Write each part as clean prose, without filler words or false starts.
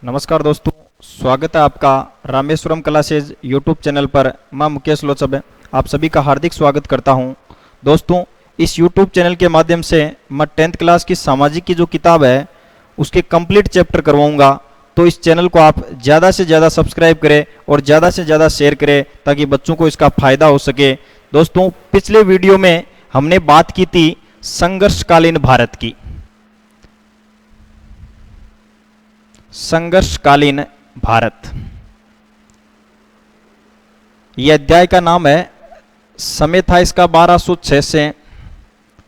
नमस्कार दोस्तों, स्वागत है आपका रामेश्वरम क्लासेज यूट्यूब चैनल पर। मैं मुकेश लोचबे आप सभी का हार्दिक स्वागत करता हूं। दोस्तों, इस यूट्यूब चैनल के माध्यम से मैं 10th क्लास की सामाजिक की जो किताब है उसके कंप्लीट चैप्टर करवाऊंगा। तो इस चैनल को आप ज़्यादा से ज़्यादा सब्सक्राइब करें और ज़्यादा से ज़्यादा शेयर करें ताकि बच्चों को इसका फ़ायदा हो सके। दोस्तों, पिछले वीडियो में हमने बात की थी संघर्षकालीन भारत की। संघर्षकालीन भारत, यह अध्याय का नाम है। समय था इसका 1206 से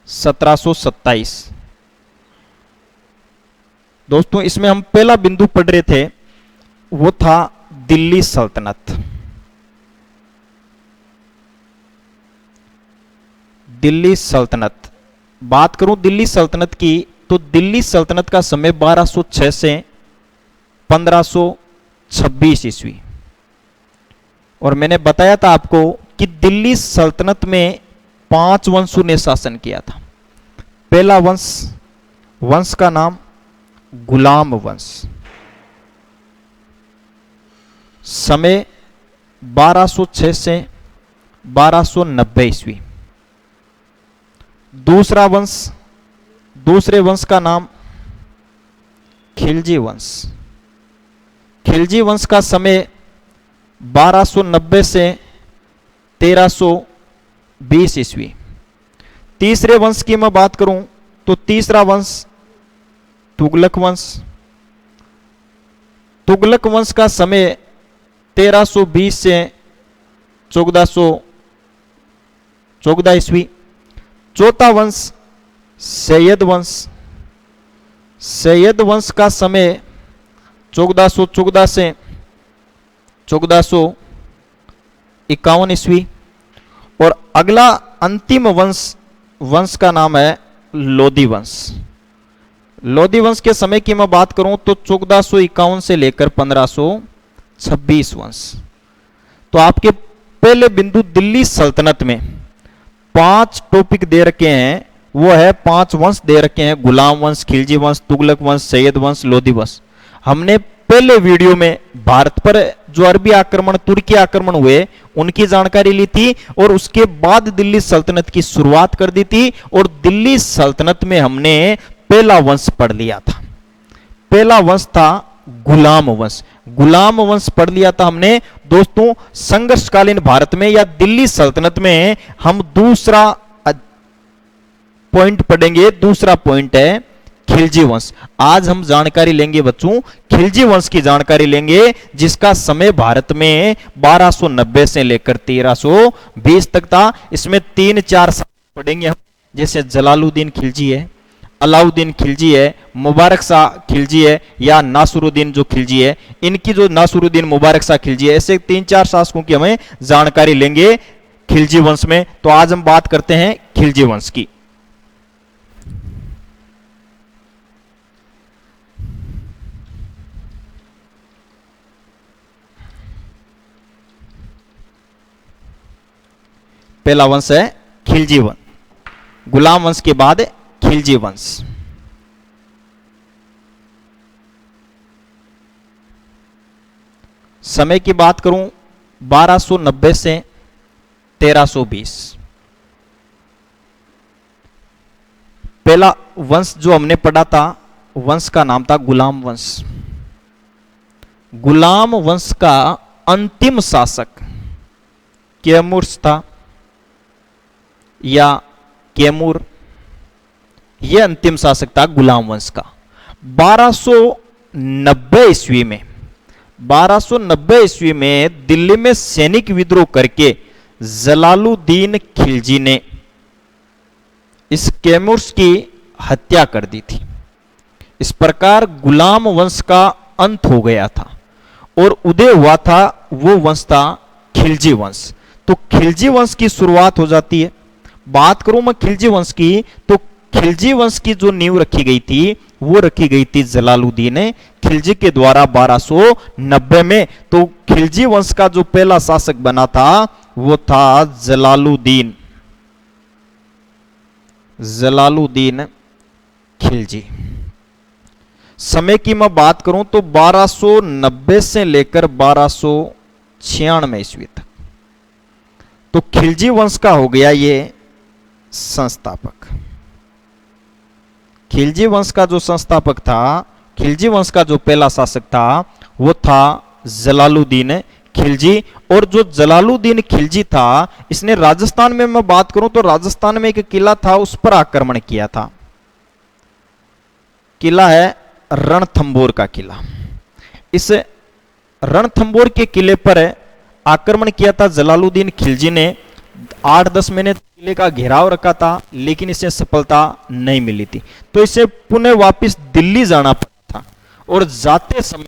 1727। दोस्तों, इसमें हम पहला बिंदु पढ़ रहे थे वो था दिल्ली सल्तनत। दिल्ली सल्तनत, बात करूं दिल्ली सल्तनत की तो दिल्ली सल्तनत का समय 1206 से 1526 ईस्वी। और मैंने बताया था आपको कि दिल्ली सल्तनत में 5 वंशों ने शासन किया था। पहला वंश का नाम गुलाम वंश, समय 1206 से 1290 ईस्वी। दूसरे वंश का नाम खिलजी वंश। खिलजी वंश का समय 1290 से 1320 ईस्वी। तीसरे वंश की मैं बात करूं तो तीसरा वंश तुगलक वंश। तुगलक वंश का समय 1320 से 1414 ईस्वी। चौथा वंश सैयद वंश। सैयद वंश का समय 1414 से 1451 ईस्वी। और अगला अंतिम वंश का नाम है लोधी वंश। लोधी वंश के समय की मैं बात करूं तो 1451 से लेकर 1526 वंश। तो आपके पहले बिंदु दिल्ली सल्तनत में 5 टॉपिक दे रखे हैं, वो है 5 वंश दे रखे हैं, गुलाम वंश, खिलजी वंश, तुगलक वंश, सैयद वंश, लोधी वंश। हमने पहले वीडियो में भारत पर जो अरबी आक्रमण, तुर्की आक्रमण हुए उनकी जानकारी ली थी और उसके बाद दिल्ली सल्तनत की शुरुआत कर दी थी। और दिल्ली सल्तनत में हमने पहला वंश पढ़ लिया था। पहला वंश था गुलाम वंश। गुलाम वंश पढ़ लिया था हमने। दोस्तों, संघर्षकालीन भारत में या दिल्ली सल्तनत में हम दूसरा पॉइंट पढ़ेंगे। दूसरा पॉइंट है खिलजी वंश। आज हम जानकारी लेंगे बच्चों, खिलजी वंश की जानकारी लेंगे, जिसका समय भारत में 1290 से लेकर 1320 तक था। इसमें 3-4 साल पढ़ेंगे हम, जैसे जलालुद्दीन खिलजी है, अलाउद्दीन खिलजी है, मुबारक शाह खिलजी है या नासरुद्दीन जो खिलजी है। इनकी जो नासरुद्दीन, मुबारक शाह खिलजी है, ऐसे 3-4 शासकों की हमें जानकारी लेंगे खिलजी वंश में। तो आज हम बात करते हैं खिलजी वंश की। पहला वंश है खिलजी वंश। गुलाम वंश के बाद खिलजी वंश। समय की बात करूं 1290 से 1320। पहला वंश जो हमने पढ़ा था, वंश का नाम था गुलाम वंश। गुलाम वंश का अंतिम शासक कैमूर था या कैमूर, यह अंतिम शासक था गुलाम वंश का। 1290 ईस्वी में दिल्ली में सैनिक विद्रोह करके जलालुद्दीन खिलजी ने इस कैमूर की हत्या कर दी थी। इस प्रकार गुलाम वंश का अंत हो गया था और उदय हुआ था वो वंश था खिलजी वंश। तो खिलजी वंश की शुरुआत हो जाती है। बात करूं मैं खिलजी वंश की तो खिलजी वंश की जो नींव रखी गई थी वो रखी गई थी जलालुद्दीन खिलजी के द्वारा 1290 में। तो खिलजी वंश का जो पहला शासक बना था वो था जलालुद्दीन खिलजी। समय की मैं बात करूं तो 1290 से लेकर 1296 ईस्वी तक। तो खिलजी वंश का हो गया ये संस्थापक। खिलजी वंश का जो संस्थापक था, खिलजी वंश का जो पहला शासक था वो था जलालुद्दीन खिलजी। और जो जलालुद्दीन खिलजी था, इसने राजस्थान में मैं बात करूं तो राजस्थान में एक किला था, उस पर आक्रमण किया था। किला है रणथंभौर का किला। इस रणथंभौर के किले पर आक्रमण किया था जलालुद्दीन खिलजी ने। 8-10 महीने किले का घेराव रखा था, लेकिन इसे सफलता नहीं मिली थी। तो इसे पुनः वापस दिल्ली जाना पड़ा था। और जाते समय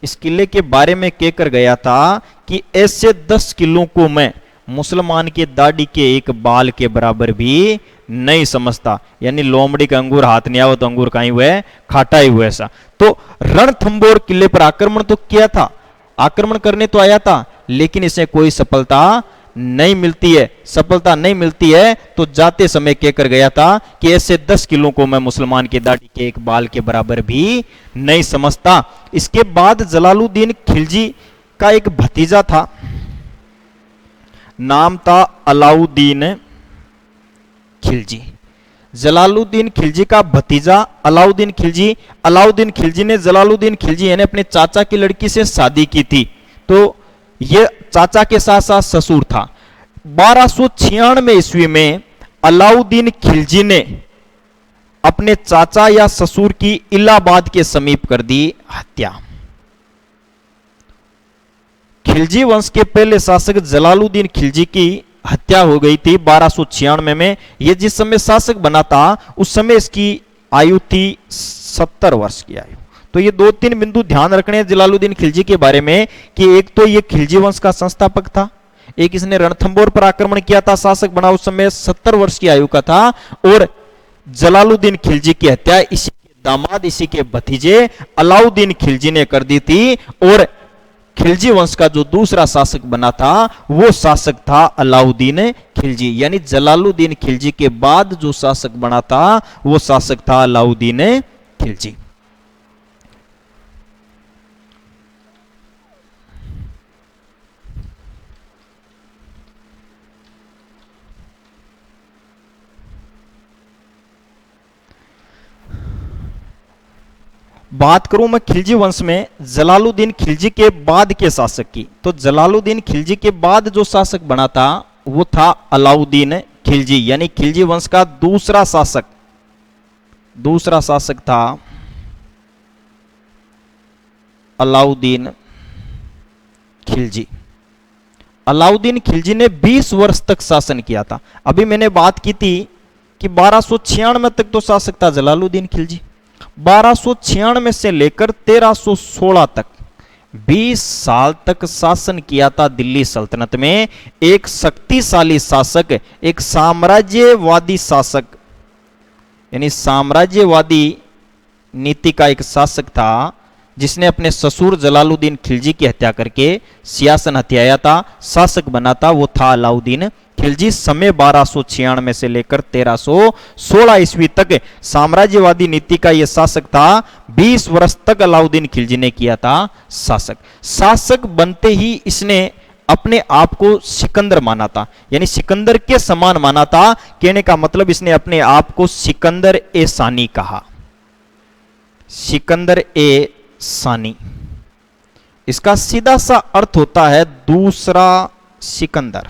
इस किले के बारे में कहकर गया था कि ऐसे 10 किलों को मैं मुसलमान के दाढ़ी के एक बाल के बराबर भी नहीं समझता। यानी लोमड़ी का अंगूर हाथ नहीं आवा तो अंगूर कहीं हुए खाटा ही हुआ ऐसा। तो रणथंभौर किले पर आक्रमण तो किया था, आक्रमण करने तो आया था, लेकिन इसे कोई सफलता नहीं मिलती है। सफलता नहीं मिलती है तो जाते समय कहकर गया था कि ऐसे 10 किलो को मैं मुसलमान के दाढ़ी के एक बाल के बराबर भी नहीं समझता। इसके बाद जलालुद्दीन खिलजी का एक भतीजा था, नाम था अलाउद्दीन खिलजी। जलालुद्दीन खिलजी का भतीजा अलाउद्दीन खिलजी। अलाउद्दीन खिलजी ने जलालुद्दीन खिलजी यानी अपने चाचा की लड़की से शादी की थी। तो ये चाचा के साथ साथ ससुर था। 1296 ईस्वी में अलाउद्दीन खिलजी ने अपने चाचा या ससुर की इलाहाबाद के समीप कर दी हत्या। खिलजी वंश के पहले शासक जलालुद्दीन खिलजी की हत्या हो गई थी 1296 में। यह जिस समय शासक बना था उस समय इसकी आयु थी 70 वर्ष की आयु। तो ये 2-3 बिंदु ध्यान रखने हैं जलालुद्दीन खिलजी के बारे में कि एक तो ये खिलजी वंश का संस्थापक था, एक इसने रणथंभौर पर आक्रमण किया था, शासक बना उस समय 70 वर्ष की आयु का था। और जलालुद्दीन खिलजी की हत्या इसी के दामाद, इसी के भतीजे अलाउद्दीन खिलजी ने कर दी थी। और खिलजी वंश का जो दूसरा शासक बना था वो शासक था अलाउद्दीन खिलजी। यानी जलालुद्दीन खिलजी के बाद जो शासक बना था वो शासक था अलाउद्दीन खिलजी। बात करूं मैं खिलजी वंश में जलालुद्दीन खिलजी के बाद के शासक की, तो जलालुद्दीन खिलजी के बाद जो शासक बना था वो था अलाउद्दीन खिलजी। यानी खिलजी वंश का दूसरा शासक था अलाउद्दीन खिलजी। अलाउद्दीन खिलजी ने 20 वर्ष तक शासन किया था। अभी मैंने बात की थी कि 1296 तक तो शासक था जलालुद्दीन खिलजी। 1296 से लेकर 1316 तक 20 साल तक शासन किया था दिल्ली सल्तनत में। एक शक्तिशाली शासक, एक साम्राज्यवादी शासक, यानी साम्राज्यवादी नीति का एक शासक था जिसने अपने ससुर जलालुद्दीन खिलजी की हत्या करके सियासन हथियाया था, शासक बना था, वो था अलाउद्दीन खिलजी। समय 1296 से लेकर 1316 ईस्वी तक साम्राज्यवादी नीति का यह शासक था। 20 वर्ष तक अलाउद्दीन खिलजी ने किया था शासक बनते ही इसने अपने आप को सिकंदर माना था, यानी सिकंदर के समान माना था। कहने का मतलब इसने अपने आप को सिकंदर ए सानी कहा। सिकंदर ए सानी, इसका सीधा सा अर्थ होता है दूसरा सिकंदर।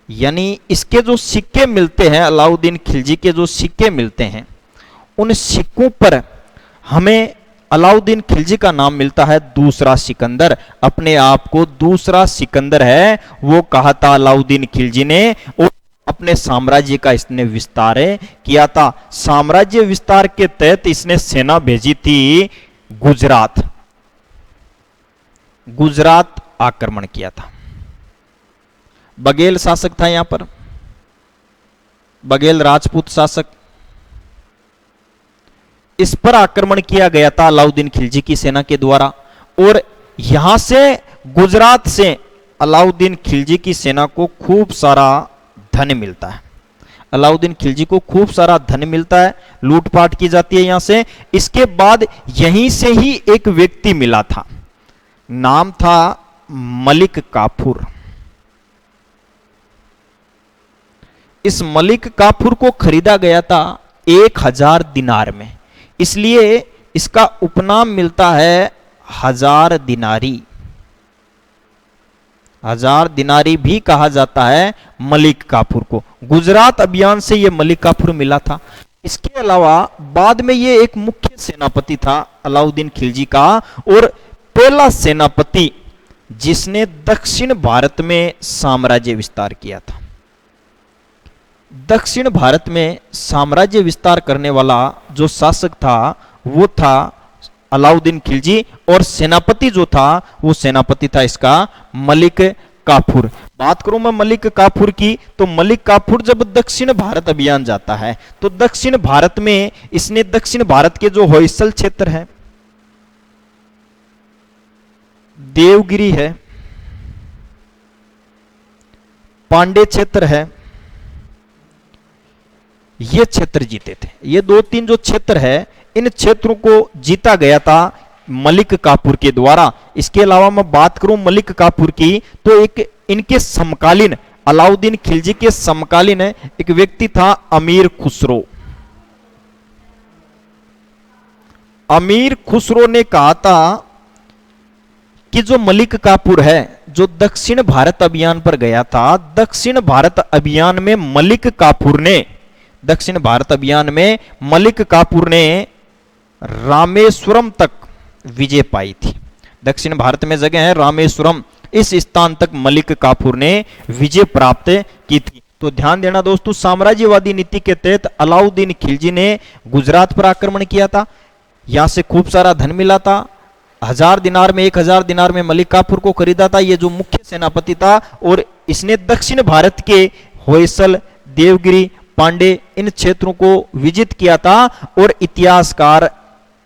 यानी इसके जो सिक्के मिलते हैं, अलाउद्दीन खिलजी के जो सिक्के मिलते हैं, उन सिक्कों पर हमें अलाउद्दीन खिलजी का नाम मिलता है दूसरा सिकंदर। अपने आप को दूसरा सिकंदर है वो कहा था अलाउद्दीन खिलजी ने। और अपने साम्राज्य का इसने विस्तार किया था। साम्राज्य विस्तार के तहत इसने सेना भेजी थी गुजरात आक्रमण किया था। बघेल शासक था यहां पर, बघेल राजपूत शासक। इस पर आक्रमण किया गया था अलाउद्दीन खिलजी की सेना के द्वारा। और यहां से गुजरात से अलाउद्दीन खिलजी की सेना को खूब सारा धन मिलता है। अलाउद्दीन खिलजी को खूब सारा धन मिलता है, लूटपाट की जाती है यहां से। इसके बाद यहीं से ही एक व्यक्ति मिला था, नाम था मलिक काफूर। इस मलिक काफूर को खरीदा गया था 1000 दिनार में, इसलिए इसका उपनाम मिलता है 1000 दिनारी। 1000 दिनारी भी कहा जाता है मलिक काफूर को। गुजरात अभियान से यह मलिक काफूर मिला था। इसके अलावा बाद में यह एक मुख्य सेनापति था अलाउद्दीन खिलजी का, और पहला सेनापति जिसने दक्षिण भारत में साम्राज्य विस्तार किया था। दक्षिण भारत में साम्राज्य विस्तार करने वाला जो शासक था वो था अलाउद्दीन खिलजी, और सेनापति जो था वो सेनापति था इसका मलिक काफूर। बात करूं मैं मलिक काफूर की, तो मलिक काफूर जब दक्षिण भारत अभियान जाता है तो दक्षिण भारत में इसने दक्षिण भारत के जो होयसल क्षेत्र है, देवगिरी है, पांडे क्षेत्र है, ये क्षेत्र जीते थे। ये 2-3 जो क्षेत्र है इन क्षेत्रों को जीता गया था मलिक काफूर के द्वारा। इसके अलावा मैं बात करूं मलिक काफूर की, तो एक इनके समकालीन अलाउद्दीन खिलजी के समकालीन एक व्यक्ति था अमीर खुसरो। अमीर खुसरो ने कहा था कि जो मलिक काफूर है जो दक्षिण भारत अभियान पर गया था, दक्षिण भारत अभियान में मलिक काफूर ने दक्षिण भारत अभियान में मलिक काफूर ने रामेश्वरम तक विजय पाई थी। दक्षिण भारत में जगह है रामेश्वरम, इस स्थान तक मलिक काफूर ने विजय प्राप्त की थी। तो ध्यान देना दोस्तों, साम्राज्यवादी नीति के तहत अलाउद्दीन खिलजी ने गुजरात पर आक्रमण किया था, यहां से खूब सारा धन मिला था। 1000 दिनार में 1000 दिनार में मलिक काफूर को खरीदा था, ये जो मुख्य सेनापति था, और इसने दक्षिण भारत के होयसल, देवगिरी, पांडे इन क्षेत्रों को विजित किया था। और इतिहासकार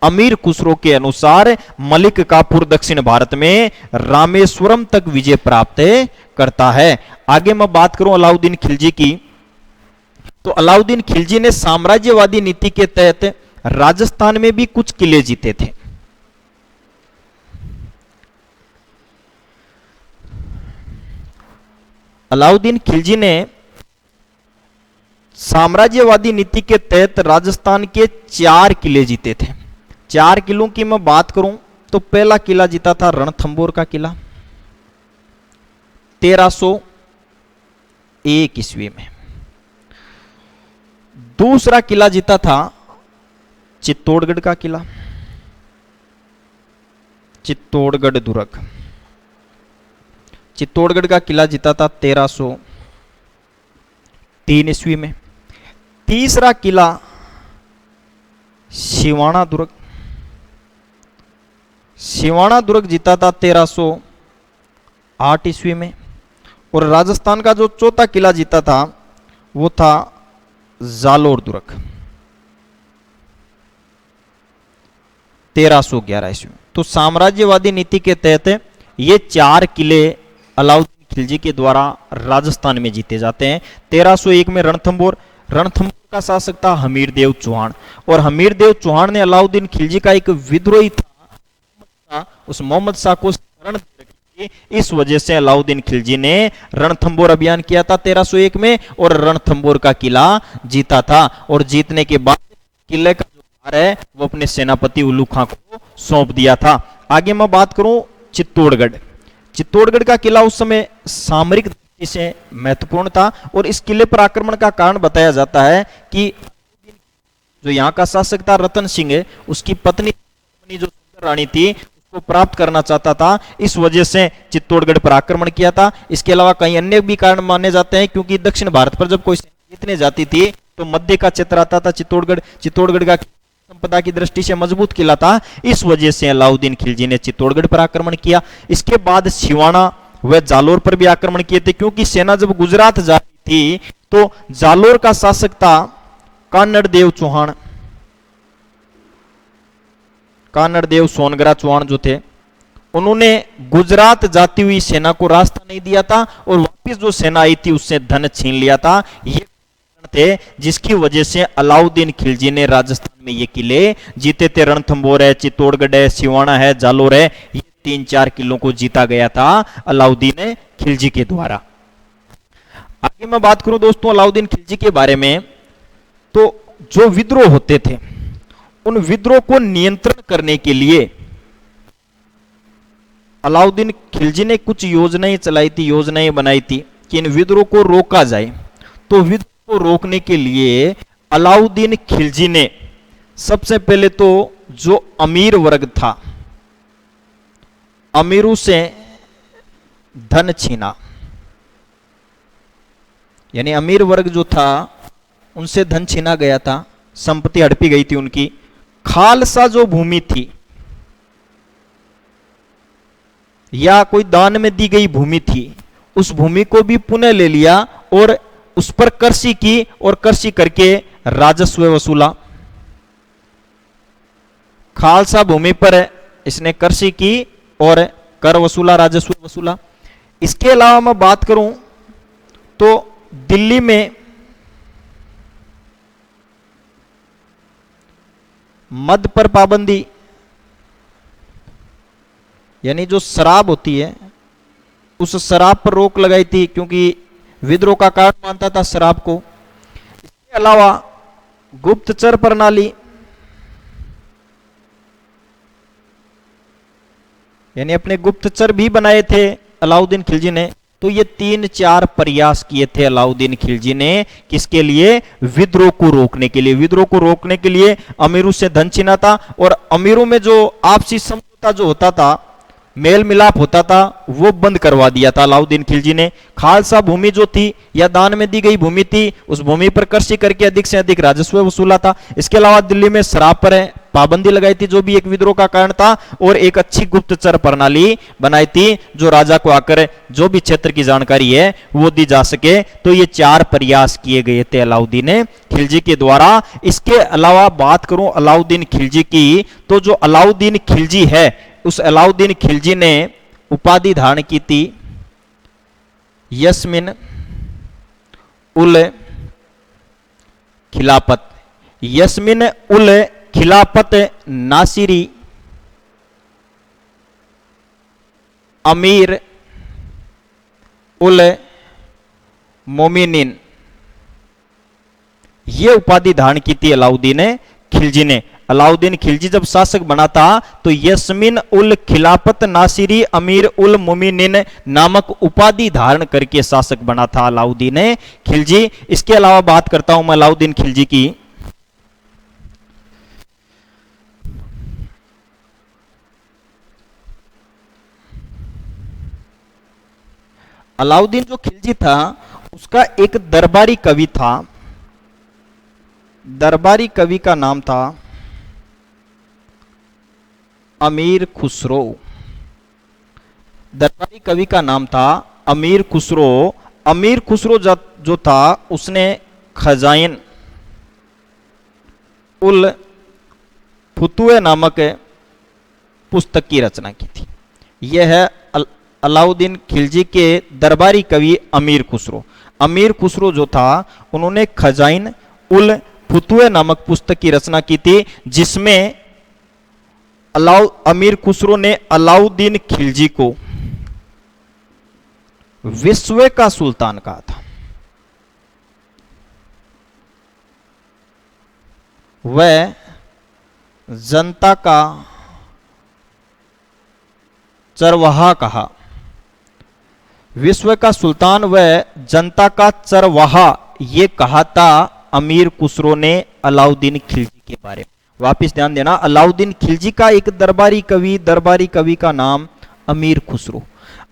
अमीर खुसरो के अनुसार मलिक काफूर दक्षिण भारत में रामेश्वरम तक विजय प्राप्त करता है। आगे मैं बात करूं अलाउद्दीन खिलजी की, तो अलाउद्दीन खिलजी ने साम्राज्यवादी नीति के तहत राजस्थान में भी कुछ किले जीते थे। अलाउद्दीन खिलजी ने साम्राज्यवादी नीति के तहत राजस्थान के 4 किले जीते थे। 4 किलों की मैं बात करूं तो पहला किला जीता था रणथंबोर का किला 1301 ईस्वी में। दूसरा किला जीता था चित्तौड़गढ़ का किला, चित्तौड़गढ़ दुर्ग। चित्तौड़गढ़ का किला जीता था 1303 ईस्वी में। तीसरा किला सिवाना दुर्ग, सिवाना दुर्ग जीता था 1308 ईस्वी में। और राजस्थान का जो चौथा किला जीता था वो था जालोर दुर्ग 1311 ईस्वी में। तो साम्राज्यवादी नीति के तहत ये 4 किले अलाउद्दीन खिलजी के द्वारा राजस्थान में जीते जाते हैं। 1301 में रणथंबोर, रणथंबोर का शासक था हमीरदेव चौहान, और हमीरदेव चौहान ने अलाउद्दीन खिलजी का एक विद्रोही था उस मोहम्मद शाह को शरण दे रखी थी। इस वजह से अलाउद्दीन खिलजी ने रणथंबोर अभियान किया था 1301 में, और रणथंबोर का किला जीता था। और जीतने के बाद किले का जो भार है वो अपने सेनापति उल्लू खां को सौंप दिया था। आगे मैं बात करूं चित्तौड़गढ़, चित्तौड़गढ़ का किला उस समय सामरिक दृष्टि से महत्वपूर्ण था, और इस किले पर आक्रमण का कारण बताया जाता है कि जो यहाँ का शासक था रतन सिंह, उसकी पत्नी जो सुंदर रानी थी उसको प्राप्त करना चाहता था, इस वजह से चित्तौड़गढ़ पर आक्रमण किया था। इसके अलावा कई अन्य भी कारण माने जाते हैं, क्योंकि दक्षिण भारत पर जब कोई जीतने जाती थी तो मध्य का क्षेत्र आता था चित्तौड़गढ़। चित्तौड़गढ़ का संपदा की दृष्टि से मजबूत किला था, इस वजह से अलाउद्दीन खिलजी ने चित्तौड़गढ़ पर आक्रमण किया। इसके बाद सिवाना व जालोर पर भी आक्रमण किए थे, क्योंकि सेना जब गुजरात जा रही थी तो जालोर का शासक था कान्नड़ देव चौहान, कान्नड़ देव सोनगरा चौहान जो थे, उन्होंने गुजरात जाती हुई सेना को रास्ता नहीं दिया था, और वापस जो सेना आई थी उससे धन छीन लिया था। ये थे, जिसकी वजह से अलाउद्दीन खिलजी ने राजस्थान में ये किले जीते थे। रणथंभौर है, चित्तौड़गढ़ है, सिवाना है, जालोर है, ये 3-4 किलों को जीता गया था अलाउद्दीन खिलजी के द्वारा। आगे मैं बात करूं दोस्तों अलाउद्दीन खिलजी के बारे में, तो जो विद्रोह होते थे उन विद्रोह को नियंत्रण करने के लिए अलाउद्दीन खिलजी ने कुछ योजनाएं चलाई थी, योजनाएं बनाई थी कि इन विद्रोह को रोका जाए। तो विद्रोह को रोकने के लिए अलाउद्दीन खिलजी ने सबसे पहले तो जो अमीर वर्ग था, अमीरों से धन छीना, यानी अमीर वर्ग जो था उनसे धन छीना गया था, संपत्ति हड़पी गई थी उनकी। खालसा जो भूमि थी या कोई दान में दी गई भूमि थी, उस भूमि को भी पुनः ले लिया और उस पर कृषि की और कृषि करके राजस्व वसूला। खालसा भूमि पर इसने कृषि की और कर वसूला, राजस्व वसूला। इसके अलावा मैं बात करूं तो दिल्ली में मद पर पाबंदी, यानी जो शराब होती है उस शराब पर रोक लगाई थी, क्योंकि विद्रोह का कारण मानता था शराब को। इसके अलावा गुप्तचर प्रणाली, यानी अपने गुप्तचर भी बनाए थे अलाउद्दीन खिलजी ने। तो ये 3-4 प्रयास किए थे अलाउद्दीन खिलजी ने, किसके लिए? विद्रोह को रोकने के लिए। विद्रोह को रोकने के लिए अमीरों से धन छीना था और अमीरों में जो आपसी समझौता जो होता था, मेल मिलाप होता था, वो बंद करवा दिया था अलाउद्दीन खिलजी ने। खालसा भूमि जो थी या दान में दी गई भूमि थी, उस भूमि पर कृषि करके अधिक से अधिक राजस्व वसूला था। इसके अलावा दिल्ली में शराब पर पाबंदी लगाई थी, जो भी एक विद्रोह का कारण था, और एक अच्छी गुप्तचर प्रणाली बनाई थी, जो राजा को आकर जो भी क्षेत्र की जानकारी है वो दी जा सके। तो ये 4 प्रयास किए गए थे अलाउद्दीन खिलजी के द्वारा। इसके अलावा बात करूं अलाउद्दीन खिलजी की, तो जो अलाउद्दीन खिलजी है उस अलाउद्दीन खिलजी ने उपाधि धारण की थी यसमिन उल खिलाफत। यसमिन उल खिलाफत नासिरी अमीर उल मोमिनीन, ये उपाधि धारण की थी अलाउद्दीन खिलजी ने। अलाउद्दीन खिलजी जब शासक बना था तो यसमिन उल खिलाफत नासिरी अमीर उल मोमिनीन नामक उपाधि धारण करके शासक बना था अलाउद्दीन खिलजी। इसके अलावा बात करता हूं मैं अलाउद्दीन खिलजी की। अलाउद्दीन जो खिलजी था उसका एक दरबारी कवि था, दरबारी कवि का नाम था अमीर खुसरो। दरबारी कवि का नाम था अमीर खुसरो। अमीर खुसरो जो था उसने खजाइन उल फुतुए नामक पुस्तक की रचना की थी। यह है अलाउद्दीन खिलजी के दरबारी कवि अमीर खुसरो। अमीर खुसरो जो था उन्होंने खजाइन उल फुतुए नामक पुस्तक की रचना की थी, जिसमें अमीर खुसरो ने अलाउद्दीन खिलजी को विश्व का सुल्तान कहा था। वह जनता का चरवाहा कहा। विश्व का सुल्तान व जनता का चरवाहा, ये कहा था अमीर खुसरो ने अलाउद्दीन खिलजी के बारे में। वापिस ध्यान देना, अलाउद्दीन खिलजी का एक दरबारी कवि का नाम अमीर खुसरो।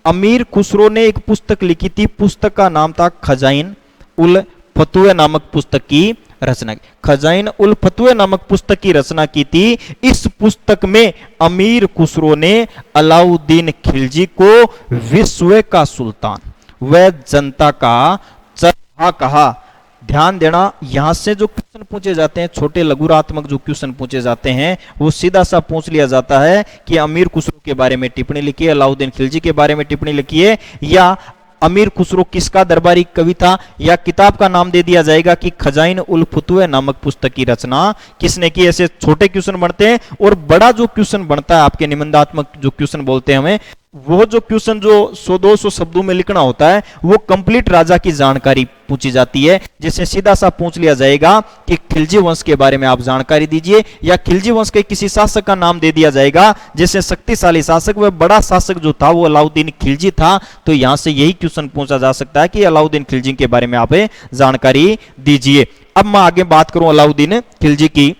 अमीर खुसरो ने एक पुस्तक लिखी थी, पुस्तक का नाम था खजाइन उल फतुए नामक पुस्तक की रचना की। खजाइन उल फतुए नामक पुस्तक की रचना की थी। इस पुस्तक में अमीर खुसरो ने अलाउद्दीन खिलजी को विश्व का सुल्तान व जनता का चरवाहा कहा। ध्यान देना, यहां से जो क्वेश्चन पूछे जाते हैं, छोटे लघुरात्मक जो क्वेश्चन पूछे जाते हैं, वो सीधा सा पूछ लिया जाता है कि अमीर खुसरो के बारे में टिप्पणी लिखिए, अलाउद्दीन खिलजी के बारे में टिप्पणी लिखिए, या अमीर खुसरो किसका दरबारी कवि था, या किताब का नाम दे दिया जाएगा कि खजाइन उल फुतुए नामक पुस्तक की रचना किसने की। ऐसे छोटे क्वेश्चन बनते हैं। और बड़ा जो क्वेश्चन बनता है आपके निबंधात्मक जो क्वेश्चन बोलते हैं हमें, वो जो क्वेश्चन जो 100-200 शब्दों में लिखना होता है, वो कंप्लीट राजा की जानकारी पूछी जाती है। जैसे सीधा सा पूछ लिया जाएगा कि खिलजी वंश के बारे में आप जानकारी दीजिए, या खिलजी वंश के किसी शासक का नाम दे दिया जाएगा, जैसे शक्तिशाली शासक वह बड़ा शासक जो था वो अलाउद्दीन खिलजी था। तो यहां से यही क्वेश्चन पूछा जा सकता है कि अलाउद्दीन खिलजी के बारे में आप जानकारी दीजिए। अब मैं आगे बात करूं अलाउद्दीन खिलजी की।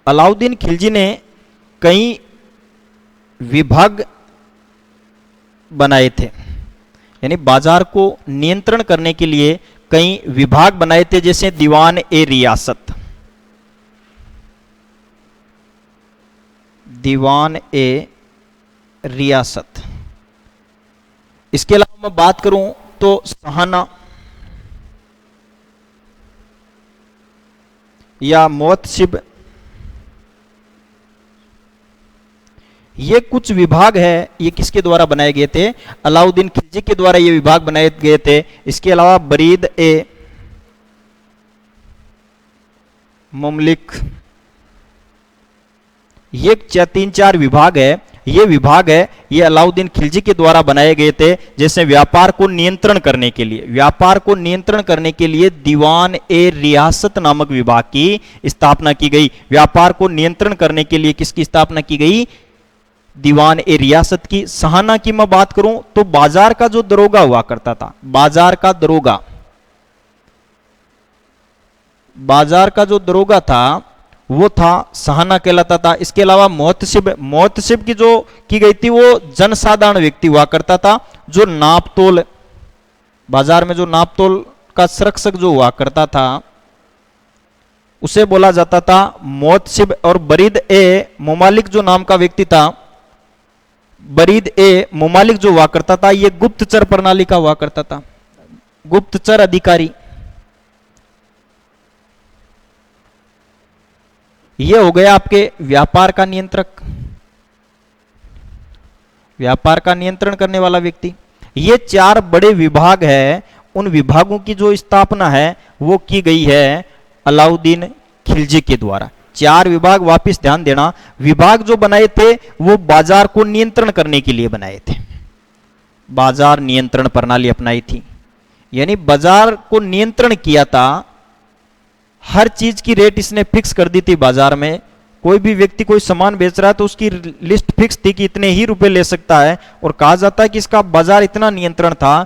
अलाउद्दीन खिलजी ने कई विभाग बनाए थे, यानी बाजार को नियंत्रण करने के लिए कई विभाग बनाए थे, जैसे दीवान ए रियासत, दीवान ए रियासत। इसके अलावा मैं बात करूं तो सहाना या मुअत्तसिब, ये कुछ विभाग है, ये किसके द्वारा बनाए गए थे, अलाउद्दीन खिलजी के द्वारा ये विभाग बनाए गए थे। इसके अलावा बरीद ए मुमलिक, ये 3-4 विभाग है, ये अलाउद्दीन खिलजी के द्वारा बनाए गए थे। जैसे व्यापार को नियंत्रण करने के लिए, दीवान ए रियासत नामक विभाग की स्थापना की गई। व्यापार को नियंत्रण करने के लिए किसकी स्थापना की गई, दीवान ए रियासत की। सहाना की मैं बात करूं तो बाजार का जो दरोगा हुआ करता था, बाजार का दरोगा था वो था सहाना कहलाता था। इसके अलावा मुअत्तसिब की जो की गई थी वो जनसाधारण व्यक्ति हुआ करता था, जो नापतोल, बाजार में जो नापतोल का संरक्षक जो हुआ करता था उसे बोला जाता था मुअत्तसिब। और बरीद ए मुमालिक जो नाम का व्यक्ति था, बरीद ए मुमालिक जो हुआ करता था, ये गुप्तचर प्रणाली का हुआ करता था, गुप्तचर अधिकारी। ये हो गया आपके व्यापार का नियंत्रक, व्यापार का नियंत्रण करने वाला व्यक्ति। ये 4 बड़े विभाग है, उन विभागों की जो स्थापना है वो की गई है अलाउद्दीन खिलजी के द्वारा। 4 विभाग, वापिस ध्यान देना, विभाग जो बनाए थे वो बाजार को नियंत्रण करने के लिए बनाए थे, बाजार नियंत्रण प्रणाली अपनाई थी, यानी बाजार को नियंत्रण किया था। हर चीज की रेट इसने फिक्स कर दी थी बाजार में। कोई भी व्यक्ति कोई सामान बेच रहा है तो उसकी लिस्ट फिक्स थी कि इतने ही रुपए ले सकता है। और कहा जाता है कि इसका बाजार इतना नियंत्रण था,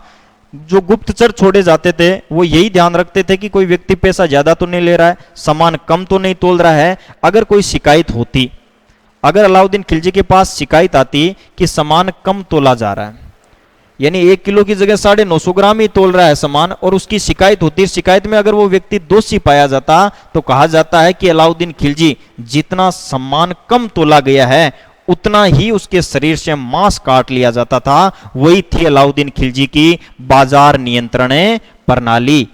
जो गुप्तचर छोड़े जाते थे वो यही ध्यान रखते थे कि कोई व्यक्ति पैसा ज्यादा तो नहीं ले रहा है, सामान कम तो नहीं तोल रहा है। अगर कोई शिकायत होती, अगर अलाउद्दीन खिलजी के पास शिकायत आती कि सामान कम तोला जा रहा है, यानी 1 किलो की जगह 950 ग्राम ही तोल रहा है सामान, और उसकी शिकायत होती है, शिकायत में अगर वो व्यक्ति दोषी पाया जाता तो कहा जाता है कि अलाउद्दीन खिलजी जितना सामान कम तोला गया है उतना ही उसके शरीर से मांस काट लिया जाता था। वही थी अलाउद्दीन खिलजी की बाजार नियंत्रण प्रणाली,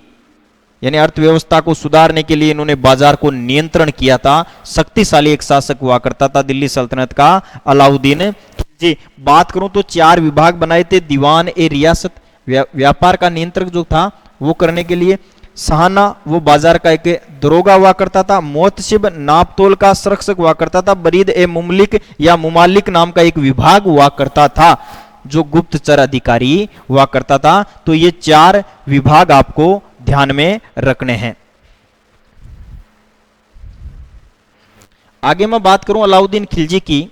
यानी अर्थव्यवस्था को सुधारने के लिए इन्होंने बाजार को नियंत्रण किया था। शक्तिशाली एक शासक हुआ करता था दिल्ली सल्तनत का अलाउद्दीन खिलजी। बात करूं तो 4 विभाग बनाए थे, दीवान ए रियासत व्यापार का नियंत्रक जो था वो करने के लिए, सहाना वो बाजार का एक दरोगा हुआ करता था, मुअत्तसिब नापतोल का संरक्षक हुआ करता था, बरीद ए मुमलिक या मुमालिक नाम का एक विभाग हुआ करता था जो गुप्तचर अधिकारी हुआ करता था। तो ये 4 विभाग आपको ध्यान में रखने हैं। आगे मैं बात करूं अलाउद्दीन खिलजी की,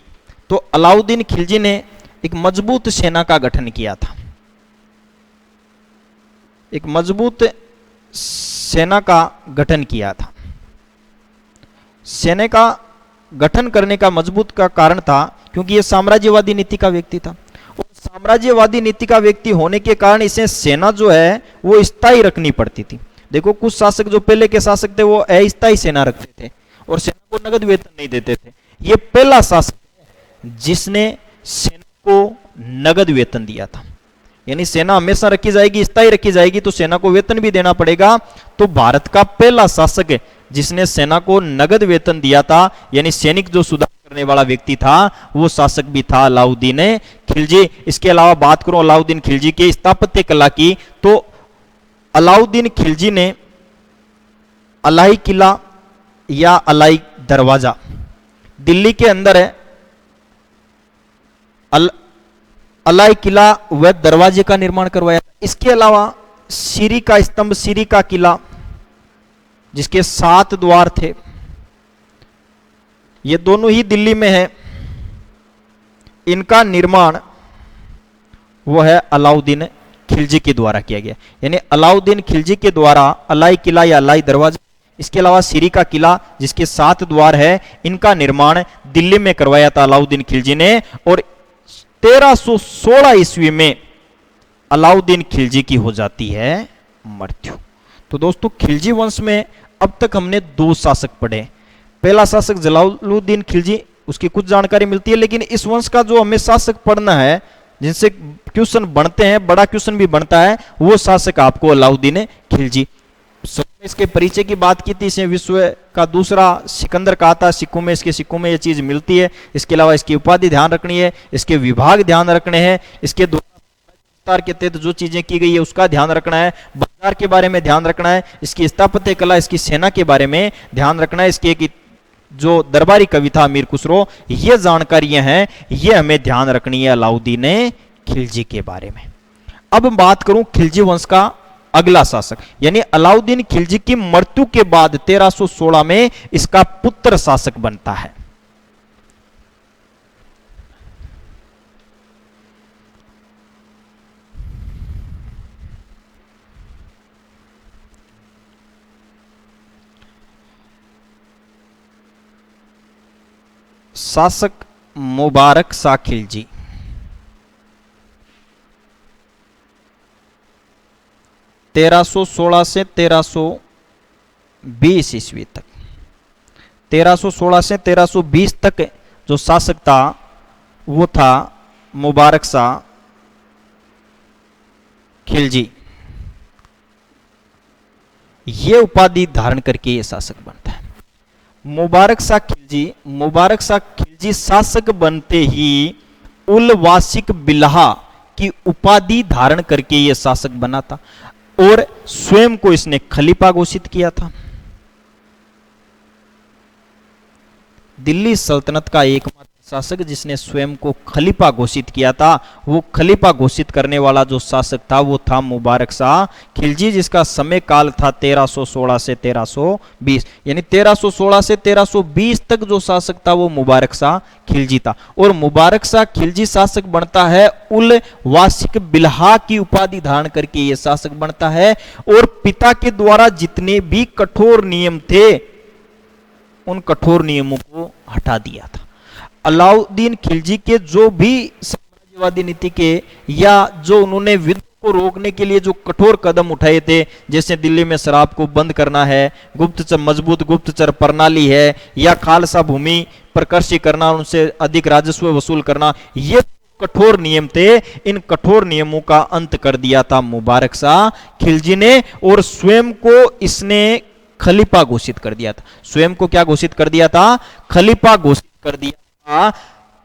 तो अलाउद्दीन खिलजी ने एक मजबूत सेना का गठन किया था, एक मजबूत सेना का गठन किया था। सेना का गठन करने का मजबूत का कारण था क्योंकि यह साम्राज्यवादी नीति का व्यक्ति था, और साम्राज्यवादी नीति का व्यक्ति होने के कारण इसे सेना जो है वो स्थायी रखनी पड़ती थी। देखो कुछ शासक जो पहले के शासक थे वो अस्थायी सेना रखते थे और सेना को नगद वेतन नहीं देते थे। ये पहला शासक है जिसने सेना को नगद वेतन दिया था, यानी सेना हमेशा रखी जाएगी, स्थायी रखी जाएगी तो सेना को वेतन भी देना पड़ेगा। तो भारत का पहला शासक है जिसने सेना को नगद वेतन दिया था, यानी सैनिक जो सुधार करने वाला व्यक्ति था वो शासक भी था अलाउद्दीन खिलजी। इसके अलावा बात करूं अलाउद्दीन खिलजी के स्थापत्य कला की, तो अलाउद्दीन खिलजी ने अलाई किला या अलाई दरवाजा दिल्ली के अंदर है, अलाई किला व दरवाजे का निर्माण करवाया। इसके अलावा सीरी का स्तंभ, सीरी का किला जिसके 7 द्वार थे, ये दोनों ही दिल्ली में है। इनका निर्माण वो है अलाउद्दीन खिलजी के द्वारा किया गया, यानी अलाउद्दीन खिलजी के द्वारा अलाई किला या अलाई दरवाजा, इसके अलावा सीरी का किला जिसके 7 द्वार है, इनका निर्माण दिल्ली में करवाया था अलाउद्दीन खिलजी ने। और 1316 ईस्वी में अलाउद्दीन खिलजी की हो जाती है मृत्यु। तो दोस्तों खिलजी वंश में अब तक हमने 2 शासक पढ़े। पहला शासक जलालुद्दीन खिलजी, उसकी कुछ जानकारी मिलती है, लेकिन इस वंश का जो हमें शासक पढ़ना है जिनसे क्वेश्चन बनते हैं, बड़ा क्वेश्चन भी बनता है, वो शासक आपको अलाउद्दीन खिलजी। इसके परिचय की बात की थी, इसे विश्व का दूसरा सिकंदर कहा था। सिक्कों में, इसके सिक्कों में ये चीज मिलती है। इसके अलावा इसकी उपाधि ध्यान रखनी है, इसके विभाग ध्यान रखने हैं, इसके विस्तार के तहत जो चीजें की गई है उसका ध्यान रखना है, बाजार के बारे में ध्यान रखना है, इसकी स्थापत्य कला, इसकी सेना के बारे में ध्यान रखना है, इसकी एक जो दरबारी कवि था अमीर खुसरो, ये जानकारियां हैं, ये हमें ध्यान रखनी है अलाउद्दीन खिलजी के बारे में। अब बात करूं खिलजी वंश का अगला शासक, यानी अलाउद्दीन खिलजी की मृत्यु के बाद 1316 में इसका पुत्र शासक बनता है। शासक मुबारक शाह खिलजी। 1316 से 1320 ईस्वी तक, 1316 से 1320 तक जो शासक था वो था मुबारक शाह खिलजी। ये उपाधि धारण करके ये शासक बनता है मुबारक शाह खिलजी। मुबारक शाह खिलजी शासक बनते ही उल वासिक बिल्हा की उपाधि धारण करके ये शासक बना था और स्वयं को इसने खलीफा घोषित किया था। दिल्ली सल्तनत का एकमात्र शासक जिसने स्वयं को खलीफा घोषित किया था, वो खलीफा घोषित करने वाला जो शासक था वो था मुबारक शाह खिलजी, जिसका समय काल था 1316 से 1320, यानी 1316 से 1320 तक जो शासक था वो मुबारक शाह खिलजी था। और मुबारक शाह खिलजी शासक बनता है उल वासिक बिल्हा की उपाधि धारण करके ये शासक बनता है, और पिता के द्वारा जितने भी कठोर नियम थे उन कठोर नियमों को हटा दिया था। अलाउद्दीन खिलजी के जो भी साम्राज्यवादी नीति के या जो उन्होंने विद्रोह को रोकने के लिए जो कठोर कदम उठाए थे, जैसे दिल्ली में शराब को बंद करना है, गुप्तचर मजबूत गुप्तचर प्रणाली है, या खालसा भूमि पर कृषि करना, उनसे अधिक राजस्व वसूल करना, ये कठोर नियम थे। इन कठोर नियमों का अंत कर दिया था मुबारक शाह खिलजी ने, और स्वयं को इसने खलीफा घोषित कर दिया था। स्वयं को क्या घोषित कर दिया था? खलीफा घोषित कर दिया।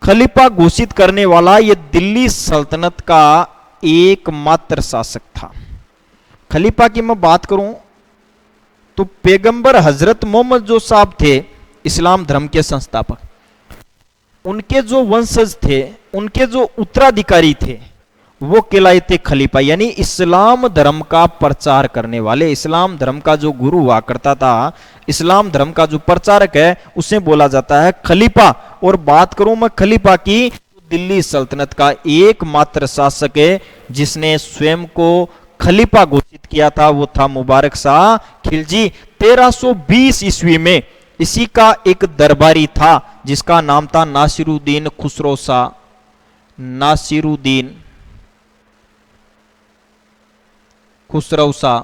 खलीफा घोषित करने वाला ये दिल्ली सल्तनत का एकमात्र शासक था। खलीफा की मैं बात करूं तो पैगंबर हजरत मोहम्मद जो साहब थे, इस्लाम धर्म के संस्थापक, उनके जो वंशज थे, उनके जो उत्तराधिकारी थे, वो कहलाए थे खलीफा, यानी इस्लाम धर्म का प्रचार करने वाले। इस्लाम धर्म का जो गुरु हुआ करता था, इस्लाम धर्म का जो प्रचारक है, उसे बोला जाता है खलीफा। और बात करूं मैं खलीफा की, तो दिल्ली सल्तनत का एकमात्र शासक है जिसने स्वयं को खलीफा घोषित किया था, वो था मुबारक शाह खिलजी। 1320 ईस्वी में इसी का एक दरबारी था जिसका नाम था नासिरुद्दीन खुसरो शाह। नासिरुद्दीन खुसरो शाह,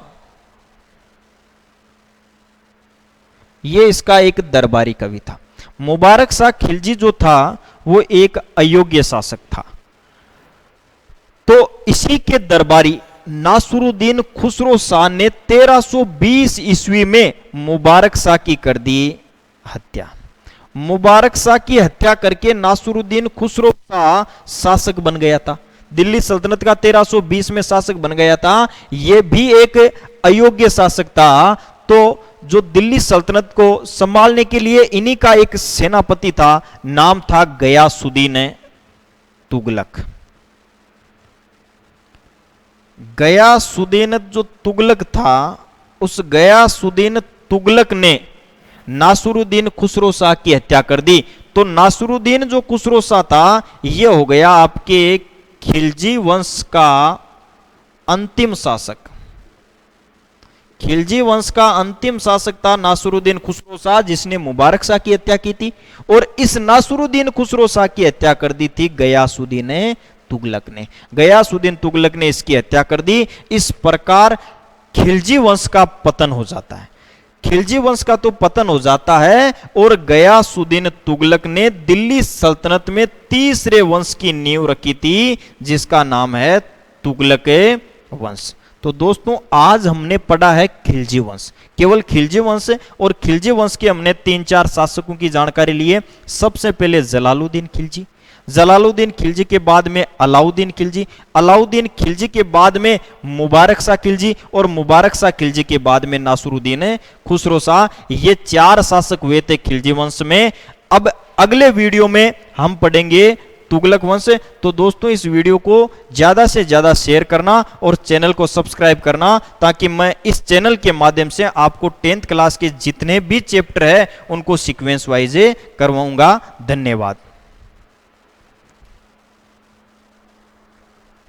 ये इसका एक दरबारी कवि था। मुबारक शाह खिलजी जो था वो एक अयोग्य शासक था, तो इसी के दरबारी नासिरुद्दीन खुसरो शाह ने 1320 ईस्वी में मुबारक शाह की कर दी हत्या। मुबारक शाह की हत्या करके नासिरुद्दीन खुसरो शाह शासक बन गया था। दिल्ली सल्तनत का 1320 में शासक बन गया था। यह भी एक अयोग्य शासक था। तो जो दिल्ली सल्तनत को संभालने के लिए इन्हीं का एक सेनापति था, नाम था गयासुद्दीन तुगलक। गयासुद्दीन जो तुगलक था, उस गयासुद्दीन तुगलक ने नासिरुद्दीन खुसरो शाह की हत्या कर दी। तो नासिरुद्दीन जो खुसरो शाह था, यह हो गया आपके खिलजी वंश का अंतिम शासक। खिलजी वंश का अंतिम शासक था नासिरुद्दीन खुसरो शाह, जिसने मुबारक शाह की हत्या की थी। और इस नासिरुद्दीन खुसरो शाह की हत्या कर दी थी गयासुद्दीन तुगलक ने। गयासुद्दीन तुगलक ने इसकी हत्या कर दी। इस प्रकार खिलजी वंश का पतन हो जाता है। खिलजी वंश का तो पतन हो जाता है और गयासुद्दीन तुगलक ने दिल्ली सल्तनत में तीसरे वंश की नींव रखी थी, जिसका नाम है तुगलक वंश। तो दोस्तों, आज हमने पढ़ा है खिलजी वंश, केवल खिलजी वंश, और खिलजी वंश के हमने 3-4 शासकों की जानकारी ली है। सबसे पहले जलालुद्दीन खिलजी, जलालुद्दीन खिलजी के बाद में अलाउद्दीन खिलजी, अलाउद्दीन खिलजी के बाद में मुबारक शाह खिलजी, और मुबारक शाह खिलजी के बाद में नासिरुद्दीन खुसरो शाह। ये 4 शासक हुए थे खिलजी वंश में। अब अगले वीडियो में हम पढ़ेंगे तुगलक वंश। तो दोस्तों, इस वीडियो को ज्यादा से ज्यादा शेयर करना और चैनल को सब्सक्राइब करना, ताकि मैं इस चैनल के माध्यम से आपको 10th क्लास के जितने भी चैप्टर है उनको सीक्वेंस वाइज करवाऊंगा। धन्यवाद।